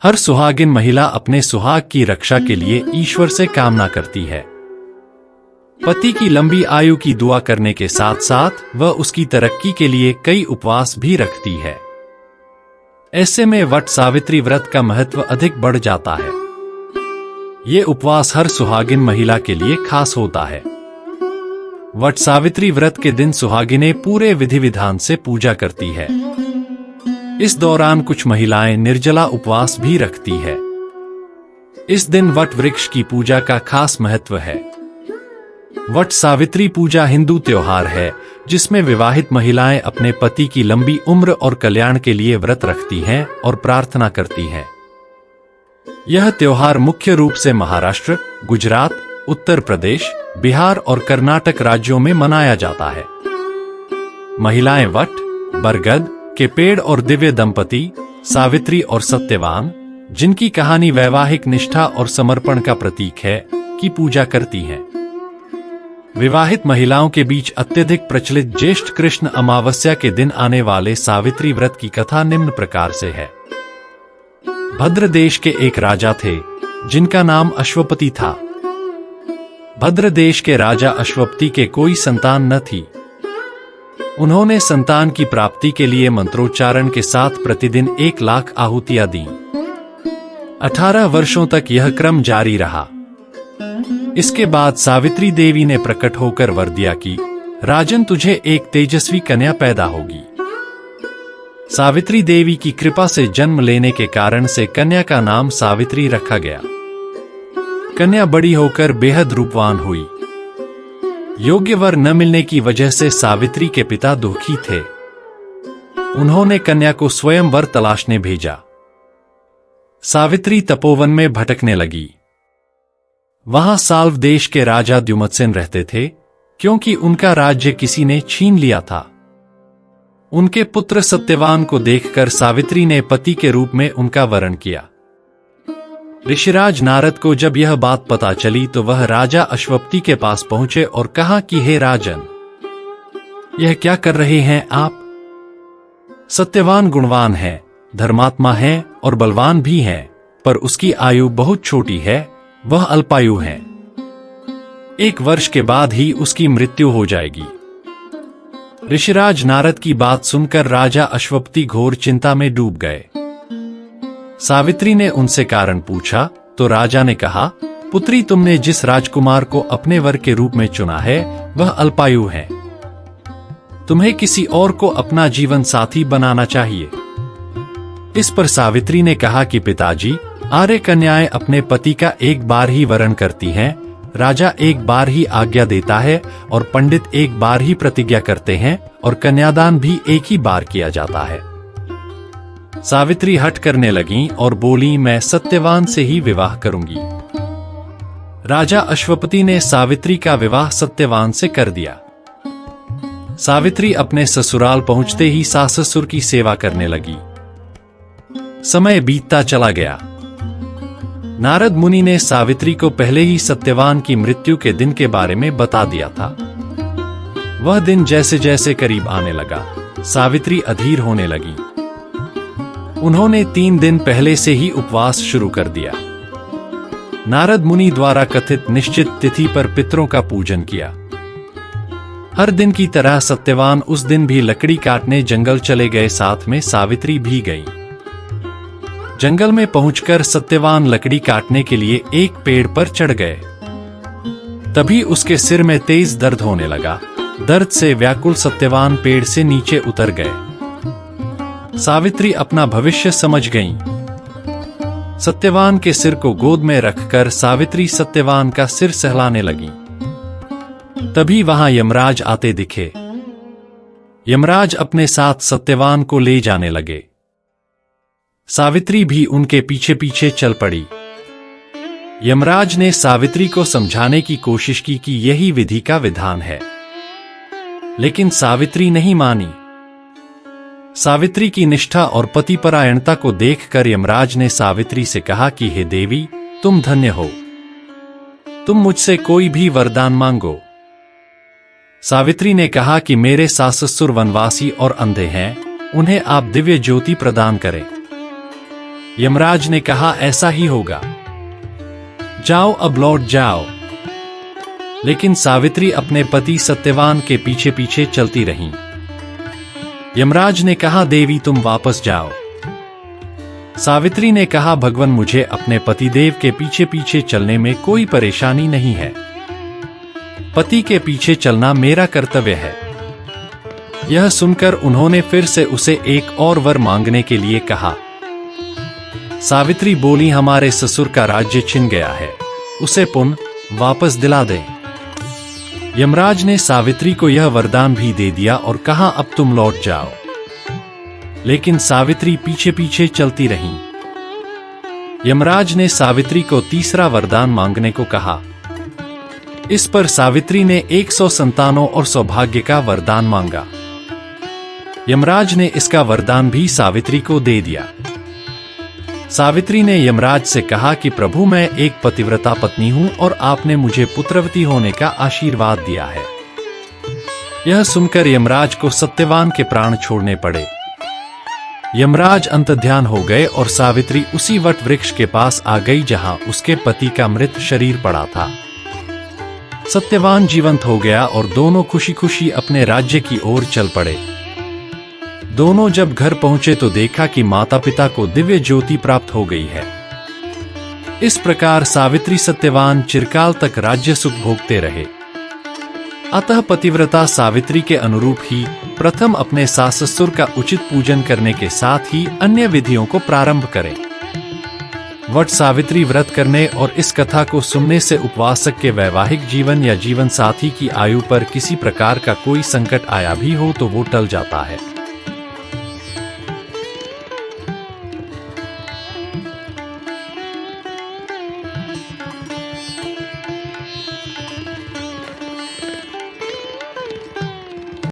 हर सुहागिन महिला अपने सुहाग की रक्षा के लिए ईश्वर से कामना करती है। पति की लंबी आयु की दुआ करने के साथ साथ वह उसकी तरक्की के लिए कई उपवास भी रखती है। ऐसे में वट सावित्री व्रत का महत्व अधिक बढ़ जाता है। ये उपवास हर सुहागिन महिला के लिए खास होता है। वट सावित्री व्रत के दिन सुहागिनें पूरे विधि विधान से पूजा करती है। इस दौरान कुछ महिलाएं निर्जला उपवास भी रखती है। इस दिन वट वृक्ष की पूजा का खास महत्व है। वट सावित्री पूजा हिंदू त्योहार है जिसमें विवाहित महिलाएं अपने पति की लंबी उम्र और कल्याण के लिए व्रत रखती हैं और प्रार्थना करती हैं। यह त्योहार मुख्य रूप से महाराष्ट्र, गुजरात, उत्तर प्रदेश, बिहार और कर्नाटक राज्यों में मनाया जाता है। महिलाएं वट, बरगद के पेड़ और दिव्य दंपति सावित्री और सत्यवान, जिनकी कहानी वैवाहिक निष्ठा और समर्पण का प्रतीक है, की पूजा करती हैं। विवाहित महिलाओं के बीच अत्यधिक प्रचलित ज्येष्ठ कृष्ण अमावस्या के दिन आने वाले सावित्री व्रत की कथा निम्न प्रकार से है। भद्र देश के एक राजा थे जिनका नाम अश्वपति था। भद्र देश के राजा अश्वपति के कोई संतान न थी। उन्होंने संतान की प्राप्ति के लिए मंत्रोच्चारण के साथ प्रतिदिन 1,00,000 आहुतियां दी। 18 वर्षों तक यह क्रम जारी रहा। इसके बाद सावित्री देवी ने प्रकट होकर वर दिया कि राजन, तुझे एक तेजस्वी कन्या पैदा होगी। सावित्री देवी की कृपा से जन्म लेने के कारण से कन्या का नाम सावित्री रखा गया। कन्या बड़ी होकर बेहद रूपवान हुई। योग्य वर न मिलने की वजह से सावित्री के पिता दुखी थे। उन्होंने कन्या को स्वयं वर तलाशने भेजा। सावित्री तपोवन में भटकने लगी। वहां साल्व देश के राजा द्युमत्सेन रहते थे, क्योंकि उनका राज्य किसी ने छीन लिया था। उनके पुत्र सत्यवान को देखकर सावित्री ने पति के रूप में उनका वरण किया। ऋषिराज नारद को जब यह बात पता चली तो वह राजा अश्वपति के पास पहुंचे और कहा कि हे राजन, यह क्या कर रहे हैं आप? सत्यवान गुणवान है, धर्मात्मा है और बलवान भी है, पर उसकी आयु बहुत छोटी है, वह अल्पायु है। 1 वर्ष के बाद ही उसकी मृत्यु हो जाएगी। ऋषिराज नारद की बात सुनकर राजा अश्वपति घोर चिंता में डूब गए। सावित्री ने उनसे कारण पूछा तो राजा ने कहा, पुत्री, तुमने जिस राजकुमार को अपने वर के रूप में चुना है वह अल्पायु है। तुम्हें किसी और को अपना जीवन साथी बनाना चाहिए। इस पर सावित्री ने कहा कि पिताजी, आर्य कन्याएं अपने पति का एक बार ही वरण करती हैं, राजा एक बार ही आज्ञा देता है और पंडित एक बार ही प्रतिज्ञा करते हैं और कन्यादान भी एक ही बार किया जाता है। सावित्री हठ करने लगीं और बोली, मैं सत्यवान से ही विवाह करूंगी। राजा अश्वपति ने सावित्री का विवाह सत्यवान से कर दिया। सावित्री अपने ससुराल पहुंचते ही सास ससुर की सेवा करने लगी। समय बीतता चला गया। नारद मुनि ने सावित्री को पहले ही सत्यवान की मृत्यु के दिन के बारे में बता दिया था। वह दिन जैसे जैसे करीब आने लगा, सावित्री अधीर होने लगी। उन्होंने 3 दिन पहले से ही उपवास शुरू कर दिया। नारद मुनि द्वारा कथित निश्चित तिथि पर पितरों का पूजन किया। हर दिन की तरह सत्यवान उस दिन भी लकड़ी काटने जंगल चले गए, साथ में सावित्री भी गई। जंगल में पहुंचकर सत्यवान लकड़ी काटने के लिए एक पेड़ पर चढ़ गए। तभी उसके सिर में तेज दर्द होने लगा। दर्द से व्याकुल सत्यवान पेड़ से नीचे उतर गए। सावित्री अपना भविष्य समझ गईं। सत्यवान के सिर को गोद में रखकर सावित्री सत्यवान का सिर सहलाने लगी। तभी वहां यमराज आते दिखे। यमराज अपने साथ सत्यवान को ले जाने लगे। सावित्री भी उनके पीछे पीछे चल पड़ी। यमराज ने सावित्री को समझाने की कोशिश की कि यही विधि का विधान है, लेकिन सावित्री नहीं मानी। सावित्री की निष्ठा और पतिपरायणता को देखकर यमराज ने सावित्री से कहा कि हे देवी, तुम धन्य हो, तुम मुझसे कोई भी वरदान मांगो। सावित्री ने कहा कि मेरे सास ससुर वनवासी और अंधे हैं, उन्हें आप दिव्य ज्योति प्रदान करें। यमराज ने कहा, ऐसा ही होगा। जाओ, अब लौट जाओ। लेकिन सावित्री अपने पति सत्यवान के पीछे पीछे चलती रहीं। यमराज ने कहा, देवी तुम वापस जाओ। सावित्री ने कहा, भगवान मुझे अपने पतिदेव के पीछे पीछे चलने में कोई परेशानी नहीं है। पति के पीछे चलना मेरा कर्तव्य है। यह सुनकर उन्होंने फिर से उसे एक और वर मांगने के लिए कहा। सावित्री बोली, हमारे ससुर का राज्य छिन गया है, उसे पुनः वापस दिला दें। यमराज ने सावित्री को यह वरदान भी दे दिया और कहा, अब तुम लौट जाओ। लेकिन सावित्री पीछे पीछे चलती रही। यमराज ने सावित्री को तीसरा वरदान मांगने को कहा। इस पर सावित्री ने 100 संतानों और सौभाग्य का वरदान मांगा। यमराज ने इसका वरदान भी सावित्री को दे दिया। सावित्री ने यमराज से कहा कि प्रभु, मैं एक पतिव्रता पत्नी हूं और आपने मुझे पुत्रवती होने का आशीर्वाद दिया है। यह सुनकर यमराज को सत्यवान के प्राण छोड़ने पड़े। यमराज अंतर्ध्यान हो गए और सावित्री उसी वट वृक्ष के पास आ गई जहां उसके पति का मृत शरीर पड़ा था। सत्यवान जीवंत हो गया और दोनों खुशी खुशी अपने राज्य की ओर चल पड़े। दोनों जब घर पहुंचे तो देखा कि माता पिता को दिव्य ज्योति प्राप्त हो गई है। इस प्रकार सावित्री सत्यवान चिरकाल तक राज्य सुख भोगते रहे। अतः पतिव्रता सावित्री के अनुरूप ही प्रथम अपने सास ससुर का उचित पूजन करने के साथ ही अन्य विधियों को प्रारंभ करें। वट सावित्री व्रत करने और इस कथा को सुनने से उपवासक के वैवाहिक जीवन या जीवन साथी की आयु पर किसी प्रकार का कोई संकट आया भी हो तो वो टल जाता है।